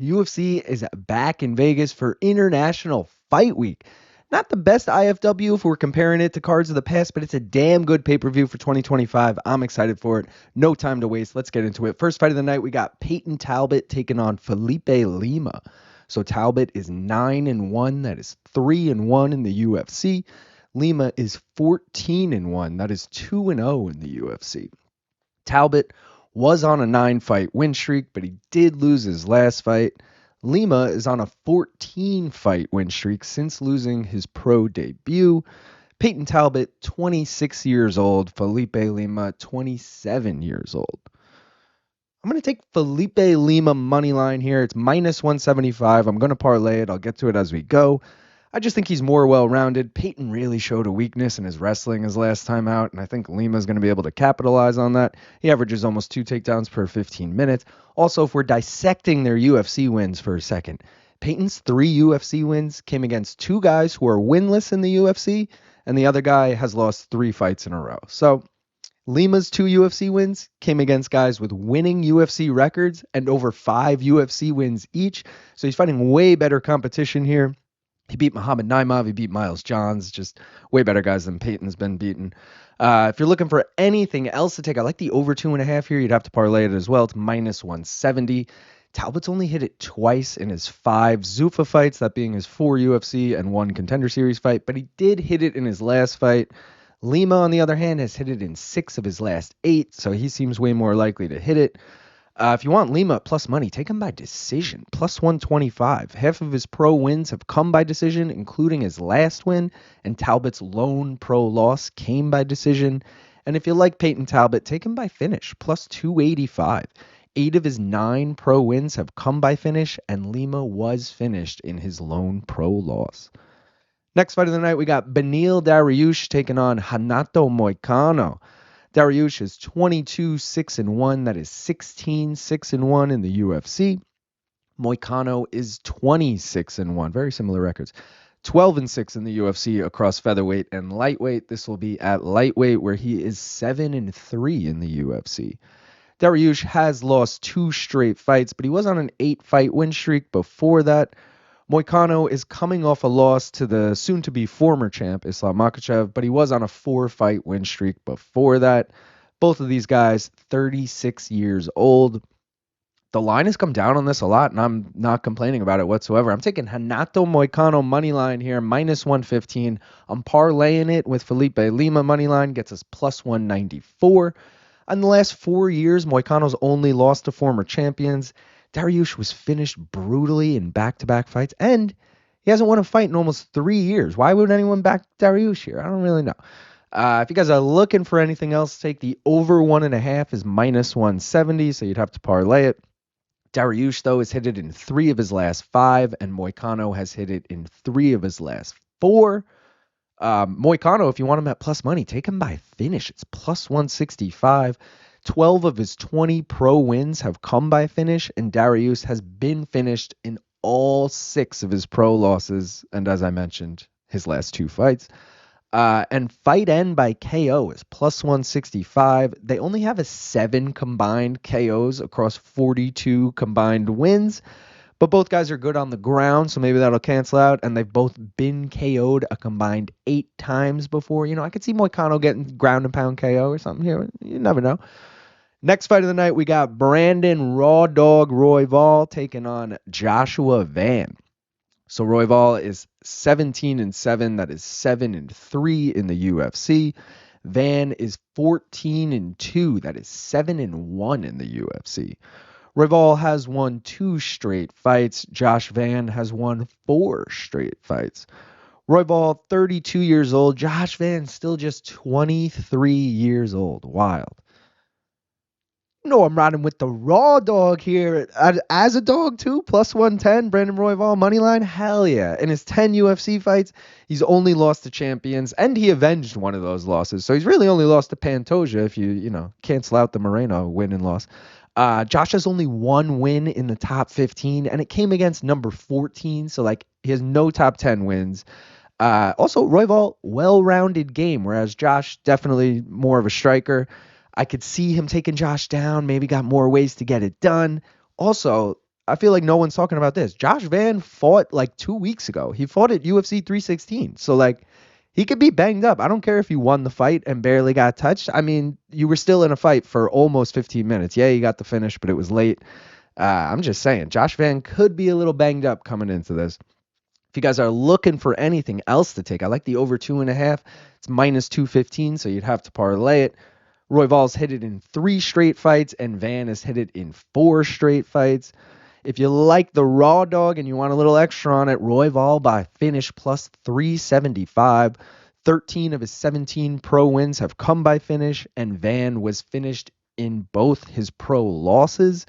UFC is back in Vegas for International Fight Week. Not the best IFW if we're comparing it to cards of the past, but it's a damn good pay-per-view for 2025. I'm excited for it. No time to waste. Let's get into it. First fight of the night, we got Peyton Talbot taking on Felipe Lima. So Talbot is 9-1. That is 3-1 in the UFC. Lima is 14-1. That is 2-0 in the UFC. Talbot was on a 9-fight win streak, but he did lose his last fight. Lima is on a 14-fight win streak since losing his pro debut. Peyton Talbot, 26 years old. Felipe Lima, 27 years old. I'm going to take Felipe Lima money line here. It's minus 175. I'm going to parlay it. I'll get to it as we go. I just think he's more well-rounded. Peyton really showed a weakness in his wrestling his last time out, and I think Lima's going to be able to capitalize on that. He averages almost 2 takedowns per 15 minutes. Also, if we're dissecting their UFC wins for a second, Peyton's 3 UFC wins came against 2 guys who are winless in the UFC, and the other guy has lost 3 fights in a row. So Lima's 2 UFC wins came against guys with winning UFC records and over 5 UFC wins each. So he's fighting way better competition here. He beat Muhammad Naimov. He beat Miles Johns. Just way better guys than Peyton's been beaten. If you're looking for anything else to take, I like the over 2.5 here. You'd have to parlay it as well. It's minus 170. Talbot's only hit it twice in his 5 Zuffa fights, that being his 4 UFC and 1 Contender Series fight, but he did hit it in his last fight. Lima, on the other hand, has hit it in 6 of his last 8, so he seems way more likely to hit it. If you want Lima plus money, take him by decision, plus 125. Half of his pro wins have come by decision, including his last win, and Talbot's lone pro loss came by decision. And if you like Peyton Talbot, take him by finish, plus 285. 8 of his 9 pro wins have come by finish, and Lima was finished in his lone pro loss. Next fight of the night, we got Beneil Dariush taking on Renato Moicano. Dariush is 22-6-1. That is 16-6-1 in the UFC. Moicano is 26-1. Very similar records. 12-6 in the UFC across featherweight and lightweight. This will be at lightweight, where he is 7-3 in the UFC. Dariush has lost 2 straight fights, but he was on an 8-fight win streak before that. Moicano is coming off a loss to the soon-to-be former champ, Islam Makhachev, but he was on a 4-fight win streak before that. Both of these guys, 36 years old. The line has come down on this a lot, and I'm not complaining about it whatsoever. I'm taking Renato Moicano money line here, minus 115. I'm parlaying it with Felipe Lima money line, gets us plus 194. In the last 4 years, Moicano's only lost to former champions. Dariush was finished brutally in back-to-back fights, and he hasn't won a fight in almost 3 years. Why would anyone back Dariush here? I don't really know. If you guys are looking for anything else, take the over 1.5 is minus 170, so you'd have to parlay it. Dariush, though, has hit it in 3 of his last 5, and Moicano has hit it in 3 of his last 4. Moicano, if you want him at plus money, take him by finish. It's plus 165. 12 of his 20 pro wins have come by finish, and Dariush has been finished in all 6 of his pro losses, and as I mentioned, his last 2 fights. And fight end by KO is plus 165. They only have a 7 combined KOs across 42 combined wins, but both guys are good on the ground, so maybe that'll cancel out, and they've both been KO'd a combined 8 times before. I could see Moicano getting ground and pound KO or something here. You never know. Next fight of the night, we got Brandon Raw Dog Royval taking on Joshua Van. So Royval is 17-7. That is 7-3 in the UFC. Van is 14-2. That is 7-1 in the UFC. Royval has won 2 straight fights. Josh Van has won 4 straight fights. Royval, 32 years old. Josh Van still just 23 years old. Wild. No, I'm riding with the Raw Dog here. As a dog, too, plus 110, Brandon Royval, money line, hell yeah. In his 10 UFC fights, he's only lost to champions, and he avenged one of those losses. So he's really only lost to Pantoja if you cancel out the Moreno win and loss. Josh has only 1 win in the top 15, and it came against number 14, so, he has no top 10 wins. Also, Royval, well-rounded game, whereas Josh, definitely more of a striker. I could see him taking Josh down, maybe got more ways to get it done. Also, I feel like no one's talking about this. Josh Van fought like 2 weeks ago. He fought at UFC 316. So, like, he could be banged up. I don't care if you won the fight and barely got touched. I mean, you were still in a fight for almost 15 minutes. Yeah, you got the finish, but it was late. I'm just saying, Josh Van could be a little banged up coming into this. If you guys are looking for anything else to take, I like the over 2.5. It's minus 215, so you'd have to parlay it. Royval's hit it in 3 straight fights, and Van has hit it in 4 straight fights. If you like the raw dog and you want a little extra on it, Royval by finish plus 375. 13 of his 17 pro wins have come by finish, and Van was finished in both his pro losses.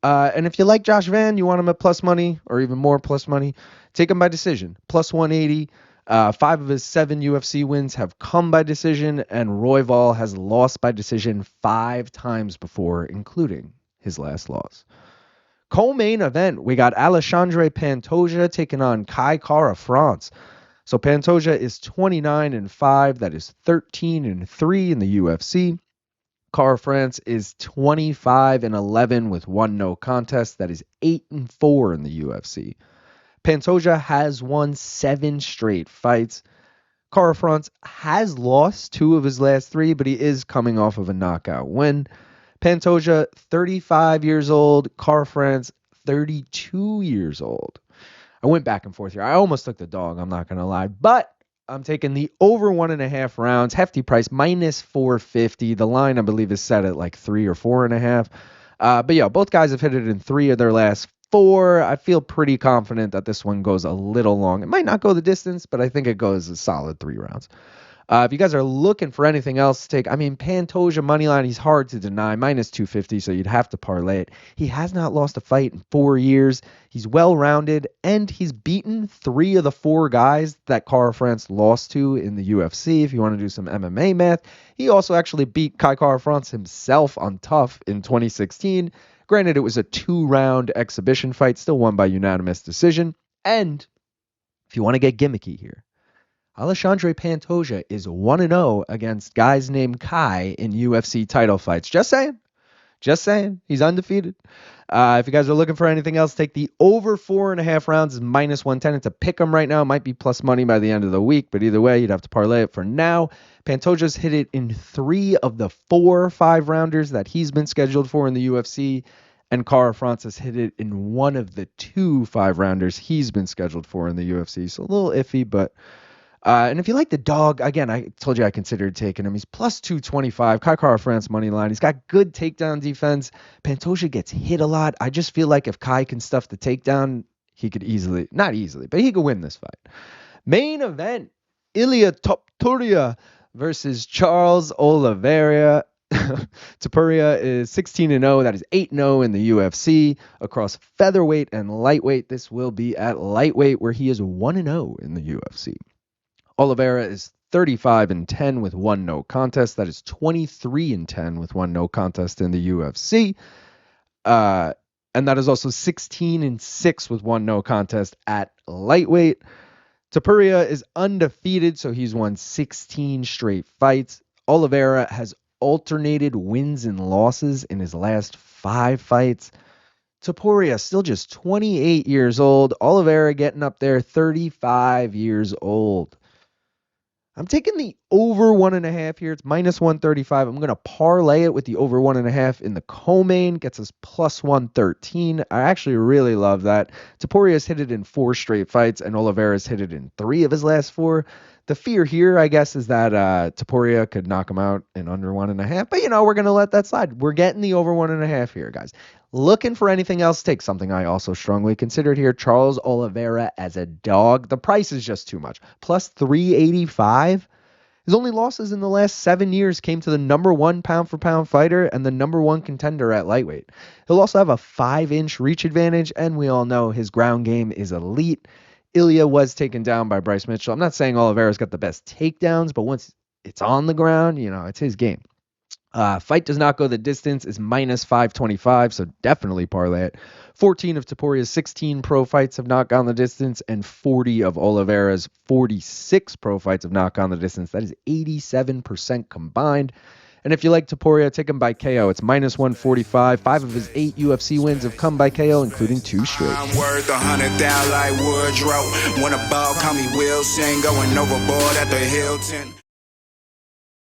And if you like Josh Van, you want him at plus money or even more plus money, take him by decision. Plus 180. 5 of his 7 UFC wins have come by decision, and Royval has lost by decision 5 times before, including his last loss. Co-main event, we got Alexandre Pantoja taking on Kai Kara France. So Pantoja is 29-5. That is 13-3 in the UFC. Kara France is 25-11 with 1 no contest. That is 8-4 in the UFC. Pantoja has won 7 straight fights. Kara France has lost 2 of his last 3, but he is coming off of a knockout win. Pantoja, 35 years old. Kara France, 32 years old. I went back and forth here. I almost took the dog, I'm not going to lie. But I'm taking the over 1.5 rounds. Hefty price, minus 450. The line, I believe, is set at like 3 or 4.5. But yeah, both guys have hit it in 3 of their last 4. I feel pretty confident that this one goes a little long. It might not go the distance, but I think it goes a solid 3 rounds. If you guys are looking for anything else to take, I mean, Pantoja moneyline, he's hard to deny, minus 250, so you'd have to parlay it. He has not lost a fight in 4 years. He's well-rounded, and he's beaten 3 of the 4 guys that Kara France lost to in the UFC, if you want to do some MMA math. He also actually beat Kai Kara France himself on Tough in 2016. Granted, it was a 2-round exhibition fight, still won by unanimous decision. And if you want to get gimmicky here, Alexandre Pantoja is 1-0 against guys named Kai in UFC title fights. Just saying. Just saying. He's undefeated. If you guys are looking for anything else, take the over 4.5 rounds is minus 110. It's a pick 'em right now. It might be plus money by the end of the week, but either way, you'd have to parlay it for now. Pantoja's hit it in 3 of the 4 5-rounders that he's been scheduled for in the UFC, and Kara France has hit it in 1 of the 2 5-rounders he's been scheduled for in the UFC. So a little iffy, but... and if you like the dog, again, I told you I considered taking him. He's plus 225. Kai Kara France money line. He's got good takedown defense. Pantoja gets hit a lot. I just feel like if Kai can stuff the takedown, he could easily, not easily, but he could win this fight. Main event, Ilia Topuria versus Charles Oliveira. Topuria is 16-0. That is 8-0 in the UFC across featherweight and lightweight. This will be at lightweight, where he is 1-0 in the UFC. Oliveira is 35-10 with 1 no contest. That is 23-10 with 1 no contest in the UFC. And that is also 16-6 with 1 no contest at lightweight. Topuria is undefeated, so he's won 16 straight fights. Oliveira has alternated wins and losses in his last 5 fights. Topuria still just 28 years old. Oliveira getting up there, 35 years old. I'm taking the over 1.5 here. It's minus 135. I'm going to parlay it with the over 1.5 in the co-main. Gets us plus 113. I actually really love that. Topuria's hit it in 4 straight fights, and Oliveira's hit it in 3 of his last 4. The fear here, I guess, is that Topuria could knock him out in under 1.5. But, we're going to let that slide. We're getting the over 1.5 here, guys. Looking for anything else, take something I also strongly considered here. Charles Oliveira as a dog. The price is just too much. Plus 385. His only losses in the last 7 years came to the number 1 pound-for-pound fighter and the number 1 contender at lightweight. He'll also have a 5-inch reach advantage, and we all know his ground game is elite. Ilia was taken down by Bryce Mitchell. I'm not saying Oliveira's got the best takedowns, but once it's on the ground, it's his game. Fight does not go the distance is minus 525, so definitely parlay it. 14 of Topuria's 16 pro fights have not gone the distance, and 40 of Oliveira's 46 pro fights have not gone the distance. That is 87% combined. And if you like Topuria, take him by KO. It's -145. 5 of his 8 UFC wins have come by KO, including 2 straight. I'm worth 100,000 like Woodrow. When a ball call me Wilson, going overboard at the Hilton.